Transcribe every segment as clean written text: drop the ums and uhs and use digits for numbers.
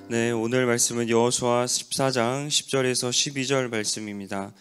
네, 오늘 말씀은 여호수아 14장 10절에서 12절 말씀입니다.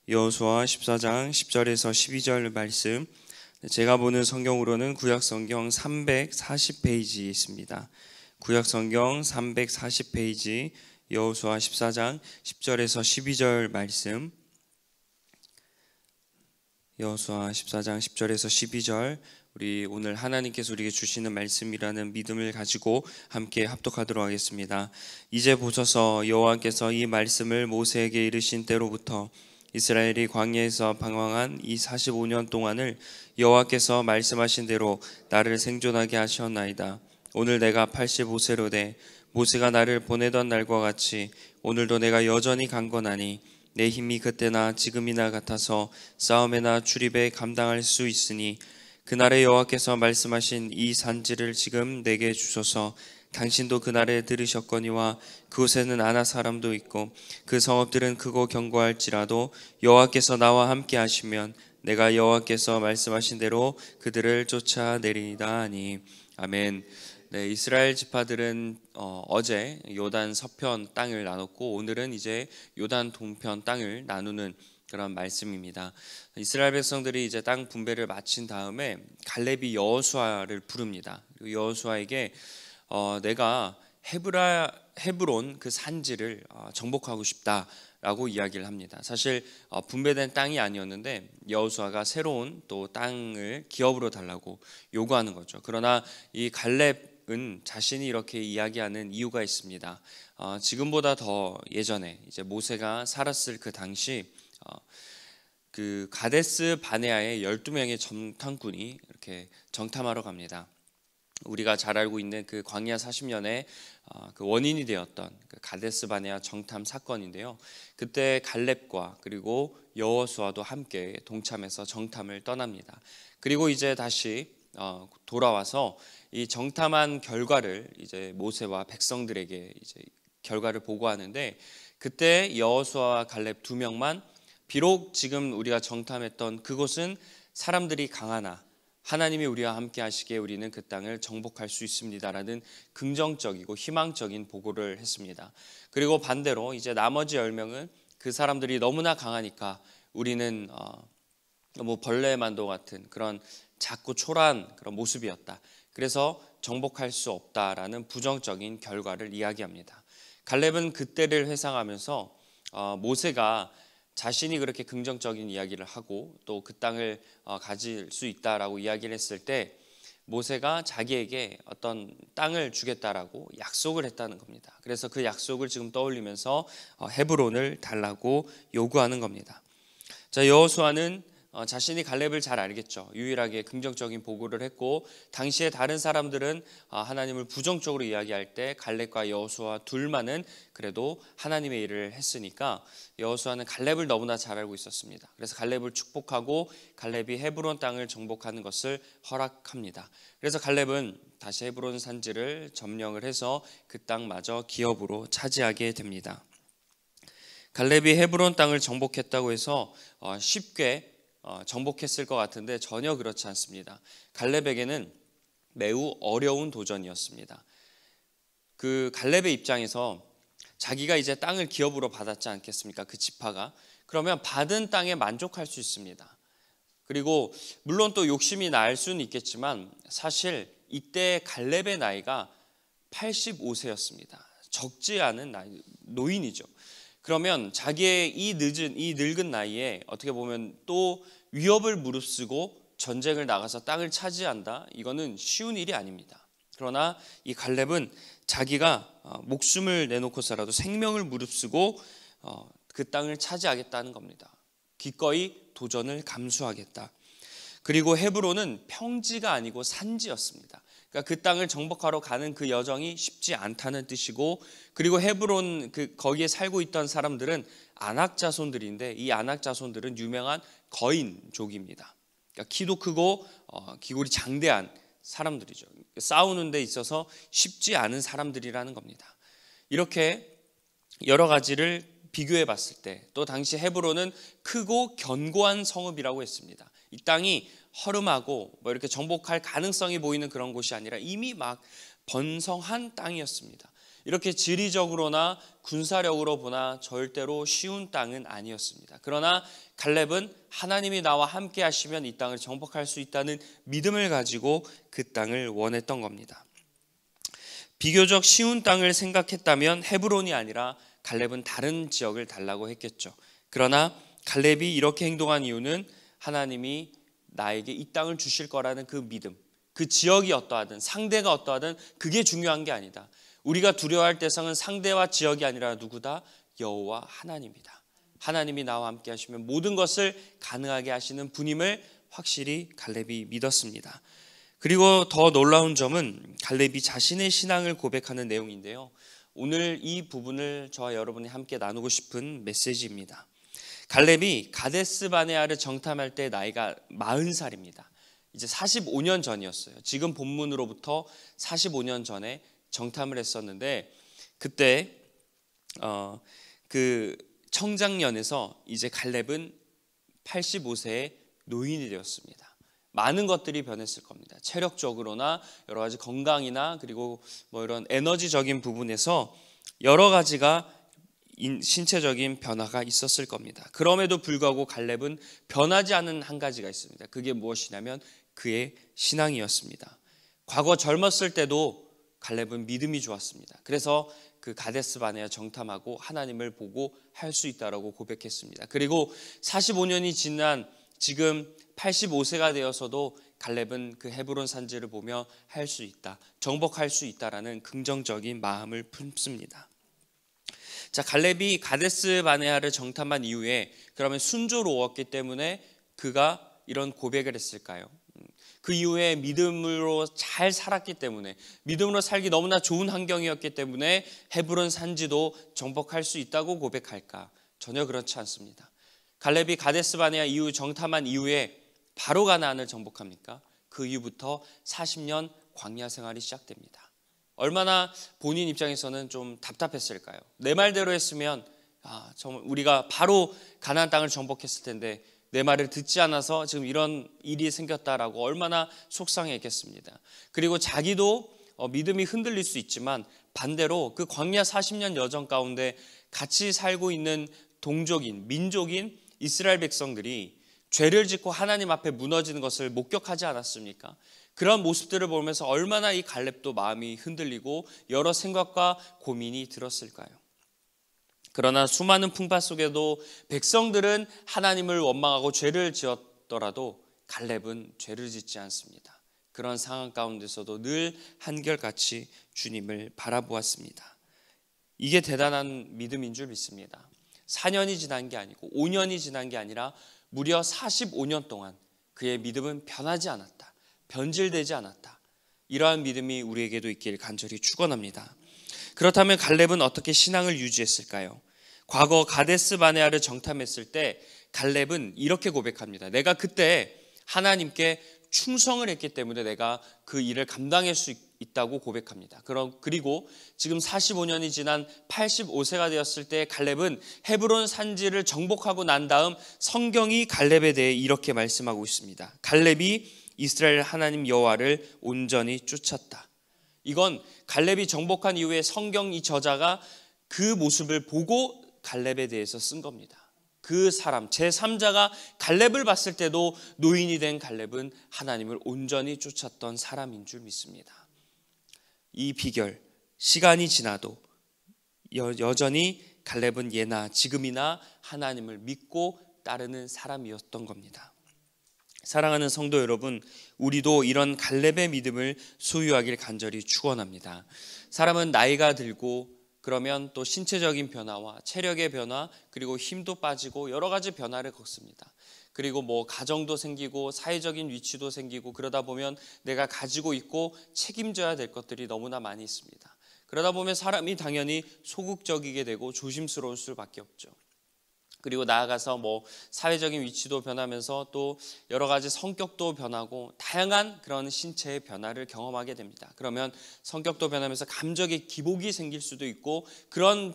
여호수아 14장 10절에서 12절 말씀. 제가 보는 성경으로는 구약성경 340페이지에 있습니다. 구약성경 340페이지 여호수아 14장 10절에서 12절 말씀. 여호수아 14장 10절에서 12절, 우리 오늘 하나님께서 우리에게 주시는 말씀이라는 믿음을 가지고 함께 합독하도록 하겠습니다. 이제 보소서, 여호와께서 이 말씀을 모세에게 이르신 때로부터 이스라엘이 광야에서 방황한 이 45년 동안을 여호와께서 말씀하신 대로 나를 생존하게 하셨나이다. 오늘 내가 85세로 돼 모세가 나를 보내던 날과 같이 오늘도 내가 여전히 강건하니 내 힘이 그때나 지금이나 같아서 싸움에나 출입에 감당할 수 있으니 그날에 여호와께서 말씀하신 이 산지를 지금 내게 주소서. 당신도 그날에 들으셨거니와 그곳에는 아나 사람도 있고 그 성읍들은 크고 견고할지라도 여호와께서 나와 함께 하시면 내가 여호와께서 말씀하신 대로 그들을 쫓아내리이다 하니. 아멘. 네, 이스라엘 지파들은 어제 요단 서편 땅을 나눴고 오늘은 이제 요단 동편 땅을 나누는 그런 말씀입니다. 이스라엘 백성들이 이제 땅 분배를 마친 다음에 갈렙이 여호수아를 부릅니다. 여호수아에게 내가 헤브론 그 산지를 정복하고 싶다라고 이야기를 합니다. 사실 분배된 땅이 아니었는데 여호수아가 새로운 또 땅을 기업으로 달라고 요구하는 거죠. 그러나 이 갈렙은 자신이 이렇게 이야기하는 이유가 있습니다. 지금보다 더 예전에 이제 모세가 살았을 그 당시 그 가데스 바네아의 12명의 정탐꾼이 이렇게 정탐하러 갑니다. 우리가 잘 알고 있는 그 광야 40년의 그 원인이 되었던 그 가데스 바네아 정탐 사건인데요. 그때 갈렙과 그리고 여호수아도 함께 동참해서 정탐을 떠납니다. 그리고 이제 다시 돌아와서 이 정탐한 결과를 이제 모세와 백성들에게 이제 결과를 보고하는데, 그때 여호수아와 갈렙 두 명만 비록 지금 우리가 정탐했던 그곳은 사람들이 강하나 하나님이 우리와 함께 하시기에 우리는 그 땅을 정복할 수 있습니다라는 긍정적이고 희망적인 보고를 했습니다. 그리고 반대로 이제 나머지 10명은 그 사람들이 너무나 강하니까 우리는 너무 벌레만도 같은 그런 작고 초라한 그런 모습이었다. 그래서 정복할 수 없다라는 부정적인 결과를 이야기합니다. 갈렙은 그때를 회상하면서 모세가 자신이 그렇게 긍정적인 이야기를 하고 또 그 땅을 가질 수 있다라고 이야기를 했을 때 모세가 자기에게 어떤 땅을 주겠다라고 약속을 했다는 겁니다. 그래서 그 약속을 지금 떠올리면서 헤브론을 달라고 요구하는 겁니다. 자, 여호수아는 자신이 갈렙을 잘 알겠죠. 유일하게 긍정적인 보고를 했고, 당시에 다른 사람들은 하나님을 부정적으로 이야기할 때 갈렙과 여호수아 둘만은 그래도 하나님의 일을 했으니까 여호수아는 갈렙을 너무나 잘 알고 있었습니다. 그래서 갈렙을 축복하고 갈렙이 헤브론 땅을 정복하는 것을 허락합니다. 그래서 갈렙은 다시 헤브론 산지를 점령을 해서 그 땅마저 기업으로 차지하게 됩니다. 갈렙이 헤브론 땅을 정복했다고 해서 쉽게 정복했을 것 같은데 전혀 그렇지 않습니다. 갈렙에게는 매우 어려운 도전이었습니다. 그 갈렙의 입장에서 자기가 이제 땅을 기업으로 받았지 않겠습니까? 그 지파가. 그러면 받은 땅에 만족할 수 있습니다. 그리고 물론 또 욕심이 날 수는 있겠지만 사실 이때 갈렙의 나이가 85세였습니다. 적지 않은 나이, 노인이죠. 그러면 자기의 이 늙은 나이에 어떻게 보면 또 위협을 무릅쓰고 전쟁을 나가서 땅을 차지한다? 이거는 쉬운 일이 아닙니다. 그러나 이 갈렙은 자기가 목숨을 내놓고서라도 생명을 무릅쓰고 그 땅을 차지하겠다는 겁니다. 기꺼이 도전을 감수하겠다. 그리고 헤브론은 평지가 아니고 산지였습니다. 그러니까 그 땅을 정복하러 가는 그 여정이 쉽지 않다는 뜻이고, 그리고 헤브론 거기에 살고 있던 사람들은 아낙 자손들인데 이 아낙 자손들은 유명한 거인족입니다. 그러니까 키도 크고 기골이 장대한 사람들이죠. 싸우는 데 있어서 쉽지 않은 사람들이라는 겁니다. 이렇게 여러 가지를 비교해 봤을 때 또 당시 헤브론은 크고 견고한 성읍이라고 했습니다. 이 땅이 허름하고 뭐 이렇게 정복할 가능성이 보이는 그런 곳이 아니라 이미 막 번성한 땅이었습니다. 이렇게 지리적으로나 군사력으로 보나 절대로 쉬운 땅은 아니었습니다. 그러나 갈렙은 하나님이 나와 함께 하시면 이 땅을 정복할 수 있다는 믿음을 가지고 그 땅을 원했던 겁니다. 비교적 쉬운 땅을 생각했다면 헤브론이 아니라 갈렙은 다른 지역을 달라고 했겠죠. 그러나 갈렙이 이렇게 행동한 이유는 하나님이 나에게 이 땅을 주실 거라는 그 믿음, 그 지역이 어떠하든 상대가 어떠하든 그게 중요한 게 아니다. 우리가 두려워할 대상은 상대와 지역이 아니라 누구다? 여호와 하나님이다. 하나님이 나와 함께 하시면 모든 것을 가능하게 하시는 분임을 확실히 갈렙이 믿었습니다. 그리고 더 놀라운 점은 갈렙이 자신의 신앙을 고백하는 내용인데요. 오늘 이 부분을 저와 여러분이 함께 나누고 싶은 메시지입니다. 갈렙이 가데스 바네아를 정탐할 때 나이가 40살입니다. 이제 45년 전이었어요. 지금 본문으로부터 45년 전에 정탐을 했었는데 그때 그 청장년에서 이제 갈렙은 85세의 노인이 되었습니다. 많은 것들이 변했을 겁니다. 체력적으로나 여러 가지 건강이나 그리고 뭐 이런 에너지적인 부분에서 여러 가지가 신체적인 변화가 있었을 겁니다. 그럼에도 불구하고 갈렙은 변하지 않은 한 가지가 있습니다. 그게 무엇이냐면 그의 신앙이었습니다. 과거 젊었을 때도 갈렙은 믿음이 좋았습니다. 그래서 그 가데스 바네아 정탐하고 하나님을 보고 할 수 있다라고 고백했습니다. 그리고 45년이 지난 지금 85세가 되어서도 갈렙은 그 헤브론 산지를 보며 할 수 있다, 정복할 수 있다라는 긍정적인 마음을 품습니다. 자, 갈렙이 가데스 바네아를 정탐한 이후에 그러면 순조로웠기 때문에 그가 이런 고백을 했을까요? 그 이후에 믿음으로 잘 살았기 때문에, 믿음으로 살기 너무나 좋은 환경이었기 때문에 헤브론 산지도 정복할 수 있다고 고백할까? 전혀 그렇지 않습니다. 갈렙이 가데스 바네아 이후 정탐한 이후에 바로 가나안을 정복합니까? 그 이후부터 40년 광야 생활이 시작됩니다. 얼마나 본인 입장에서는 좀 답답했을까요? 내 말대로 했으면 정말 우리가 바로 가나안 땅을 정복했을 텐데 내 말을 듣지 않아서 지금 이런 일이 생겼다라고 얼마나 속상했겠습니다. 그리고 자기도 믿음이 흔들릴 수 있지만 반대로 그 광야 40년 여정 가운데 같이 살고 있는 동족인, 민족인 이스라엘 백성들이 죄를 짓고 하나님 앞에 무너지는 것을 목격하지 않았습니까? 그런 모습들을 보면서 얼마나 이 갈렙도 마음이 흔들리고 여러 생각과 고민이 들었을까요? 그러나 수많은 풍파 속에도 백성들은 하나님을 원망하고 죄를 지었더라도 갈렙은 죄를 짓지 않습니다. 그런 상황 가운데서도 늘 한결같이 주님을 바라보았습니다. 이게 대단한 믿음인 줄 믿습니다. 4년이 지난 게 아니고 5년이 지난 게 아니라 무려 45년 동안 그의 믿음은 변하지 않았다, 변질되지 않았다. 이러한 믿음이 우리에게도 있길 간절히 축원합니다. 그렇다면 갈렙은 어떻게 신앙을 유지했을까요? 과거 가데스 바네아를 정탐했을 때 갈렙은 이렇게 고백합니다. 내가 그때 하나님께 충성을 했기 때문에 내가 그 일을 감당할 수 있다고 고백합니다. 그리고 지금 45년이 지난 85세가 되었을 때 갈렙은 헤브론 산지를 정복하고 난 다음 성경이 갈렙에 대해 이렇게 말씀하고 있습니다. 갈렙이 이스라엘 하나님 여호와를 온전히 쫓았다. 이건 갈렙이 정복한 이후에 성경 이 저자가 그 모습을 보고 갈렙에 대해서 쓴 겁니다. 그 사람 제3자가 갈렙을 봤을 때도 노인이 된 갈렙은 하나님을 온전히 쫓았던 사람인 줄 믿습니다. 이 비결, 시간이 지나도 여전히 갈렙은 예나 지금이나 하나님을 믿고 따르는 사람이었던 겁니다. 사랑하는 성도 여러분, 우리도 이런 갈렙의 믿음을 소유하길 간절히 축원합니다. 사람은 나이가 들고 그러면 또 신체적인 변화와 체력의 변화, 그리고 힘도 빠지고 여러 가지 변화를 겪습니다. 그리고 뭐 가정도 생기고 사회적인 위치도 생기고 그러다 보면 내가 가지고 있고 책임져야 될 것들이 너무나 많이 있습니다. 그러다 보면 사람이 당연히 소극적이게 되고 조심스러울 수밖에 없죠. 그리고 나아가서 뭐 사회적인 위치도 변하면서 또 여러 가지 성격도 변하고 다양한 그런 신체의 변화를 경험하게 됩니다. 그러면 성격도 변하면서 감정의 기복이 생길 수도 있고 그런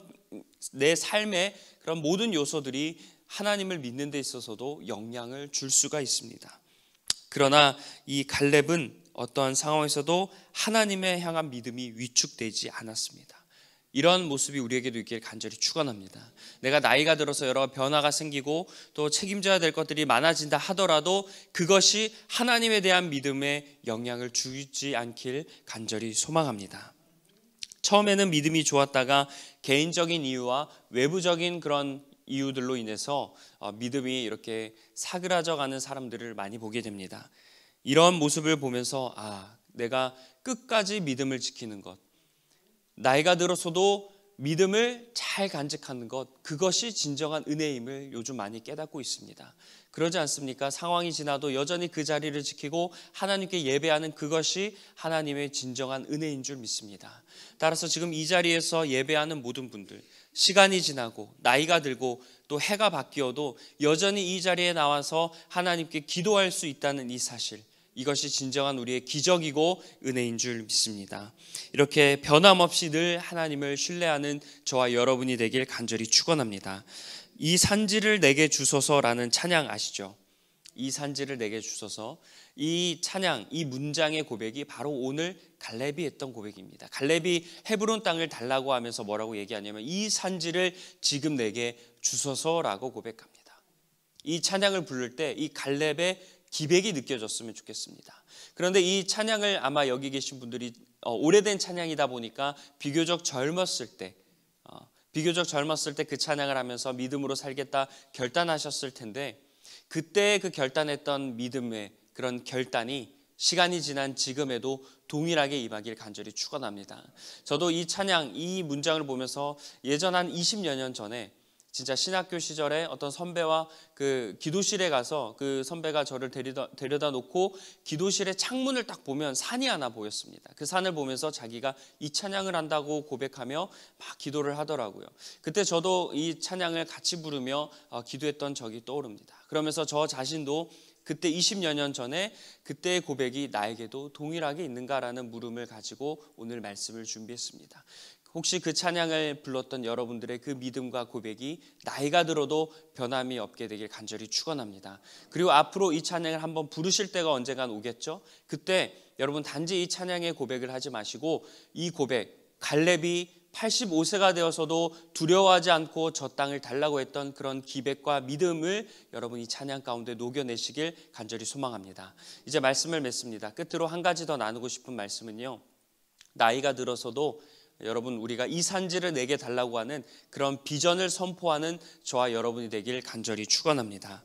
내 삶의 그런 모든 요소들이 하나님을 믿는 데 있어서도 영향을 줄 수가 있습니다. 그러나 이 갈렙은 어떠한 상황에서도 하나님에 향한 믿음이 위축되지 않았습니다. 이런 모습이 우리에게도 있길 간절히 축원합니다. 내가 나이가 들어서 여러 변화가 생기고 또 책임져야 될 것들이 많아진다 하더라도 그것이 하나님에 대한 믿음에 영향을 주지 않길 간절히 소망합니다. 처음에는 믿음이 좋았다가 개인적인 이유와 외부적인 그런 이유들로 인해서 믿음이 이렇게 사그라져가는 사람들을 많이 보게 됩니다. 이런 모습을 보면서 내가 끝까지 믿음을 지키는 것, 나이가 들어서도 믿음을 잘 간직하는 것, 그것이 진정한 은혜임을 요즘 많이 깨닫고 있습니다. 그러지 않습니까? 상황이 지나도 여전히 그 자리를 지키고 하나님께 예배하는 그것이 하나님의 진정한 은혜인 줄 믿습니다. 따라서 지금 이 자리에서 예배하는 모든 분들, 시간이 지나고 나이가 들고 또 해가 바뀌어도 여전히 이 자리에 나와서 하나님께 기도할 수 있다는 이 사실, 이것이 진정한 우리의 기적이고 은혜인 줄 믿습니다. 이렇게 변함없이 늘 하나님을 신뢰하는 저와 여러분이 되길 간절히 축원합니다. 이 산지를 내게 주소서라는 찬양 아시죠? 이 산지를 내게 주소서. 이 찬양, 이 문장의 고백이 바로 오늘 갈렙이 했던 고백입니다. 갈렙이 헤브론 땅을 달라고 하면서 뭐라고 얘기하냐면 이 산지를 지금 내게 주소서라고 고백합니다. 이 찬양을 부를 때 이 갈렙의 기백이 느껴졌으면 좋겠습니다. 그런데 이 찬양을 아마 여기 계신 분들이 오래된 찬양이다 보니까 비교적 젊었을 때 그 찬양을 하면서 믿음으로 살겠다 결단하셨을 텐데, 그때 그 결단했던 믿음의 그런 결단이 시간이 지난 지금에도 동일하게 임하길 간절히 축원합니다. 저도 이 찬양, 이 문장을 보면서 예전 한 20여 년 전에 진짜 신학교 시절에 어떤 선배와 그 기도실에 가서 그 선배가 저를 데려다 놓고 기도실의 창문을 딱 보면 산이 하나 보였습니다. 그 산을 보면서 자기가 이 찬양을 한다고 고백하며 막 기도를 하더라고요. 그때 저도 이 찬양을 같이 부르며 기도했던 적이 떠오릅니다. 그러면서 저 자신도 그때 20여 년 전에 그때의 고백이 나에게도 동일하게 있는가라는 물음을 가지고 오늘 말씀을 준비했습니다. 혹시 그 찬양을 불렀던 여러분들의 그 믿음과 고백이 나이가 들어도 변함이 없게 되길 간절히 축원합니다. 그리고 앞으로 이 찬양을 한번 부르실 때가 언젠간 오겠죠. 그때 여러분 단지 이 찬양의 고백을 하지 마시고 이 고백, 갈렙이 85세가 되어서도 두려워하지 않고 저 땅을 달라고 했던 그런 기백과 믿음을 여러분이 찬양 가운데 녹여내시길 간절히 소망합니다. 이제 말씀을 맺습니다. 끝으로 한 가지 더 나누고 싶은 말씀은요, 나이가 들어서도 여러분 우리가 이 산지를 내게 달라고 하는 그런 비전을 선포하는 저와 여러분이 되길 간절히 축원합니다.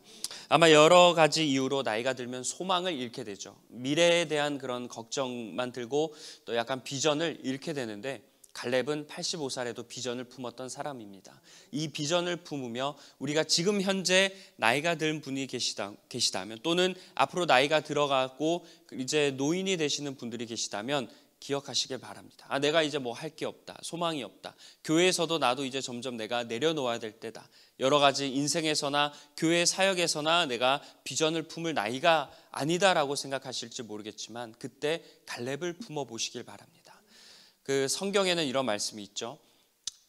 아마 여러 가지 이유로 나이가 들면 소망을 잃게 되죠. 미래에 대한 그런 걱정만 들고 또 약간 비전을 잃게 되는데, 갈렙은 85살에도 비전을 품었던 사람입니다. 이 비전을 품으며 우리가 지금 현재 나이가 든 분이 계시다면 또는 앞으로 나이가 들어가고 이제 노인이 되시는 분들이 계시다면 기억하시길 바랍니다. 내가 이제 뭐 할 게 없다, 소망이 없다, 교회에서도 나도 이제 점점 내가 내려놓아야 될 때다, 여러 가지 인생에서나 교회 사역에서나 내가 비전을 품을 나이가 아니다라고 생각하실지 모르겠지만 그때 갈렙을 품어보시길 바랍니다. 그 성경에는 이런 말씀이 있죠.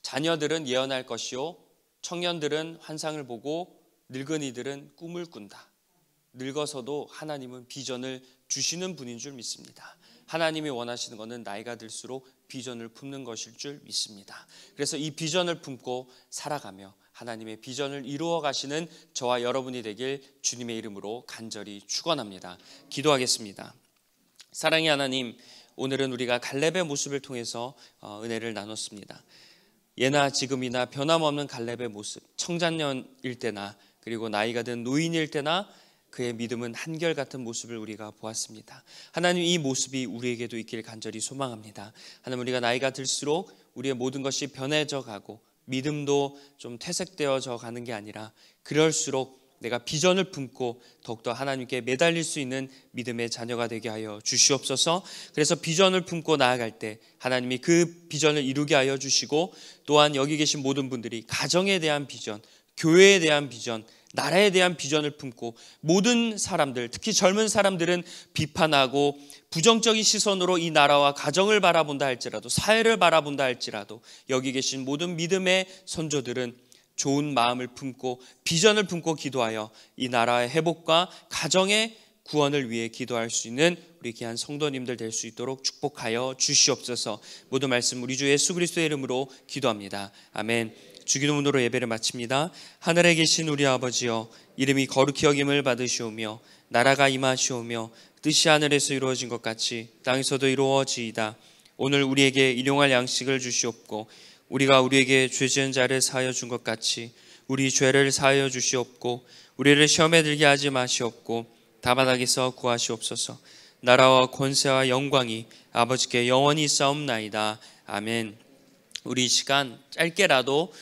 자녀들은 예언할 것이요 청년들은 환상을 보고 늙은이들은 꿈을 꾼다. 늙어서도 하나님은 비전을 주시는 분인 줄 믿습니다. 하나님이 원하시는 것은 나이가 들수록 비전을 품는 것일 줄 믿습니다. 그래서 이 비전을 품고 살아가며 하나님의 비전을 이루어 가시는 저와 여러분이 되길 주님의 이름으로 간절히 축원합니다. 기도하겠습니다. 사랑의 하나님, 오늘은 우리가 갈렙의 모습을 통해서 은혜를 나눴습니다. 예나 지금이나 변함없는 갈렙의 모습, 청장년일 때나 그리고 나이가 든 노인일 때나 그의 믿음은 한결같은 모습을 우리가 보았습니다. 하나님, 이 모습이 우리에게도 있길 간절히 소망합니다. 하나님, 우리가 나이가 들수록 우리의 모든 것이 변해져 가고 믿음도 좀 퇴색되어져 가는 게 아니라 그럴수록 내가 비전을 품고 더욱더 하나님께 매달릴 수 있는 믿음의 자녀가 되게 하여 주시옵소서. 그래서 비전을 품고 나아갈 때 하나님이 그 비전을 이루게 하여 주시고, 또한 여기 계신 모든 분들이 가정에 대한 비전, 교회에 대한 비전, 나라에 대한 비전을 품고 모든 사람들, 특히 젊은 사람들은 비판하고 부정적인 시선으로 이 나라와 가정을 바라본다 할지라도, 사회를 바라본다 할지라도 여기 계신 모든 믿음의 선조들은 좋은 마음을 품고 비전을 품고 기도하여 이 나라의 회복과 가정의 구원을 위해 기도할 수 있는 우리 귀한 성도님들 될 수 있도록 축복하여 주시옵소서. 모든 말씀 우리 주 예수 그리스도의 이름으로 기도합니다. 아멘. 주기도문으로 예배를 마칩니다. 하늘에 계신 우리 아버지여, 이름이 거룩히 여김을 받으시오며 나라가 임하시오며 뜻이 하늘에서 이루어진 것 같이 땅에서도 이루어지이다. 오늘 우리에게 일용할 양식을 주시옵고 우리가 우리에게 죄 지은 자를 사하여 준 것 같이 우리 죄를 사하여 주시옵고 우리를 시험에 들게 하지 마시옵고 다바닥에서 구하시옵소서. 나라와 권세와 영광이 아버지께 영원히 있사옵나이다. 아멘. 우리 이 시간 짧게라도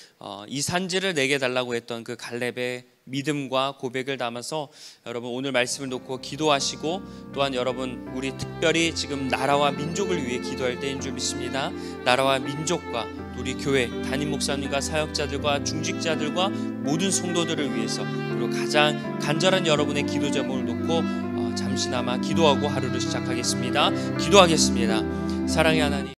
이 산지를 내게 달라고 했던 그 갈렙의 믿음과 고백을 담아서 여러분 오늘 말씀을 놓고 기도하시고, 또한 여러분 우리 특별히 지금 나라와 민족을 위해 기도할 때인 줄 믿습니다. 나라와 민족과 우리 교회 담임 목사님과 사역자들과 중직자들과 모든 성도들을 위해서, 그리고 가장 간절한 여러분의 기도 제목을 놓고 잠시나마 기도하고 하루를 시작하겠습니다. 기도하겠습니다. 사랑의 하나님,